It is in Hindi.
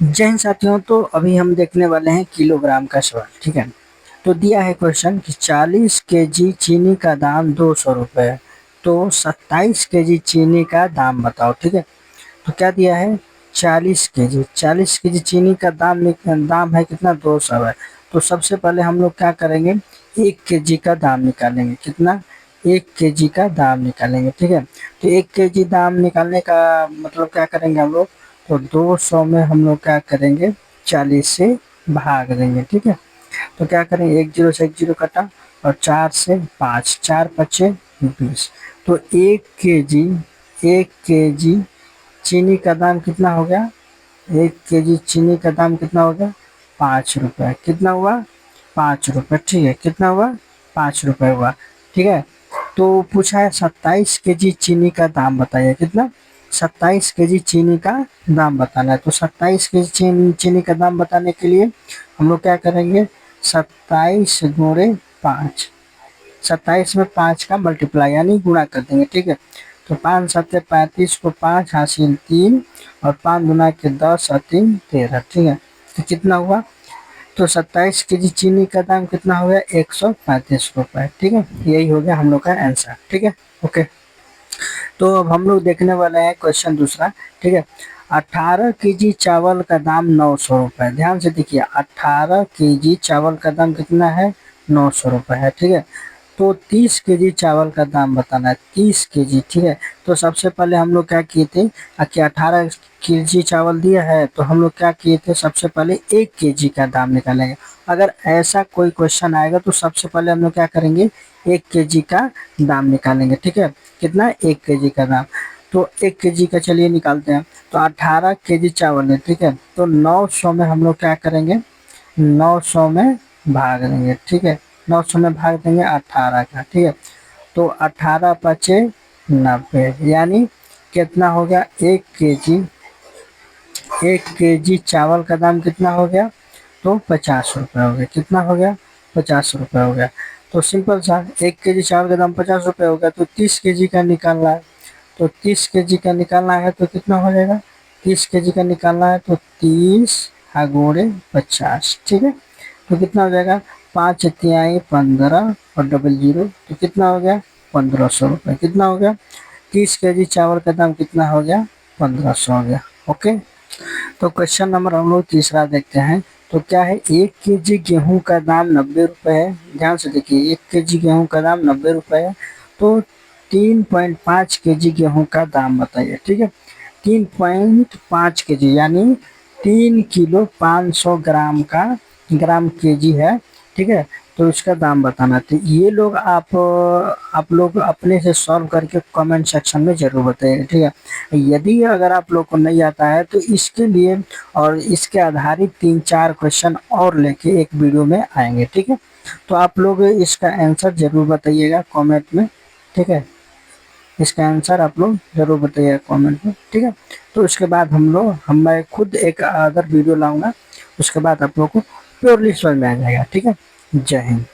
जय हिंद साथियों। तो अभी हम देखने वाले हैं किलोग्राम का सवाल। ठीक है, तो दिया है क्वेश्चन कि 40 केजी चीनी का दाम 200 रुपये, तो 27 केजी चीनी का दाम बताओ। ठीक है, तो क्या दिया है, 40 केजी चीनी का दाम है कितना, 200 है। तो सबसे पहले हम लोग क्या करेंगे, 1 केजी का दाम निकालेंगे। कितना, 1 केजी का दाम निकालेंगे। ठीक है, तो 1 केजी दाम निकालने का मतलब क्या करेंगे हम लोग, तो 200 में हम लोग क्या करेंगे, 40 से भाग देंगे। ठीक है, तो क्या करेंगे, एक जीरो से एक जीरो कटा और 4 से 5, 4 पचे 20। तो 1 केजी चीनी का दाम कितना हो गया, 1 केजी चीनी का दाम कितना हो गया, 5 रुपये। कितना हुआ, 5 रुपये। ठीक है, कितना हुआ, 5 रुपये हुआ। ठीक है, तो पूछा है 27 केजी चीनी का दाम बताइए। कितना, 27 केजी चीनी का दाम बताना है। तो 27 केजी चीनी का दाम बताने के लिए हम लोग क्या करेंगे, 27 गुणे 5, 27 में 5 का मल्टीप्लाई यानी गुणा कर देंगे। ठीक है, तो 5 सत्ते 35 को 5 हासिल 3 और 5 गुना के 10 और 3 13। ठीक है, तो कितना हुआ, तो 27 केजी चीनी का दाम कितना हो गया, 135 रुपये। ठीक है, यही हो गया हम लोग का आंसर। ठीक है, ओके। तो अब हम लोग देखने वाले हैं क्वेश्चन दूसरा। ठीक है, 18 केजी चावल का दाम 900 रुपये। ध्यान से देखिए, 18 केजी चावल का दाम कितना है, 900 रुपये है। ठीक है, तो 30 केजी चावल का दाम बताना है, 30 केजी। ठीक है, तो सबसे पहले हम लोग क्या किए थे कि 18 केजी चावल दिया है, तो हम लोग क्या किए थे, सबसे पहले 1 केजी का दाम निकालेंगे। अगर ऐसा कोई क्वेश्चन आएगा तो सबसे पहले हम लोग क्या करेंगे, 1 केजी का दाम निकालेंगे। ठीक है, कितना, 1 केजी का दाम। तो 1 केजी का चलिए निकालते हैं। तो 18 केजी चावल है। ठीक है, तो 900 में हम लोग क्या करेंगे, 900 में भाग देंगे। ठीक है, 900 में भाग देंगे 18 का। ठीक है, तो 18 पचे 90, यानी कितना हो गया, 1 केजी, 1 केजी चावल का दाम कितना हो गया, तो 50 रुपये हो गया। कितना हो गया, 50 रुपये हो गया। तो सिंपल सा, 1 केजी चावल का दाम 50 रुपये हो गया, तो 30 केजी का निकालना है। तो 30 केजी का निकालना है तो कितना हो जाएगा, 30 केजी का निकालना है तो 30 गुणे 50। ठीक है, तो कितना हो जाएगा, 5 तिहाई 15 और डबल जीरो, तो कितना हो गया, 1500 रुपये। कितना हो गया, 30 केजी चावल का दाम कितना हो गया, 1500 हो गया। ओके, तो क्वेश्चन नंबर हम लोग तीसरा देखते हैं। तो क्या है, 1 केजी गेहूं का दाम 90 रुपये है। ध्यान से देखिए, 1 केजी गेहूं का दाम 90 रुपये है। तो 3.5 केजी गेहूं का दाम बताइए। ठीक है, 3.5 केजी यानी 3 किलो 500 ग्राम का ग्राम केजी है। ठीक है, तो इसका दाम बताना। तो ये लोग आप लोग अपने से सॉल्व करके कमेंट सेक्शन में जरूर बताइए। ठीक है, यदि अगर आप लोग को नहीं आता है तो इसके लिए और इसके आधारित 3-4 क्वेश्चन और लेके एक वीडियो में आएंगे। ठीक है, तो आप लोग इसका आंसर जरूर बताइएगा कमेंट में। ठीक है, इसका आंसर आप लोग जरूर बताइएगा कमेंट में। ठीक है, तो उसके बाद मैं खुद एक अदर वीडियो लाऊंगा, उसके बाद आप लोग को प्योरली समझ में आ जाएगा। ठीक है, जय हिंद।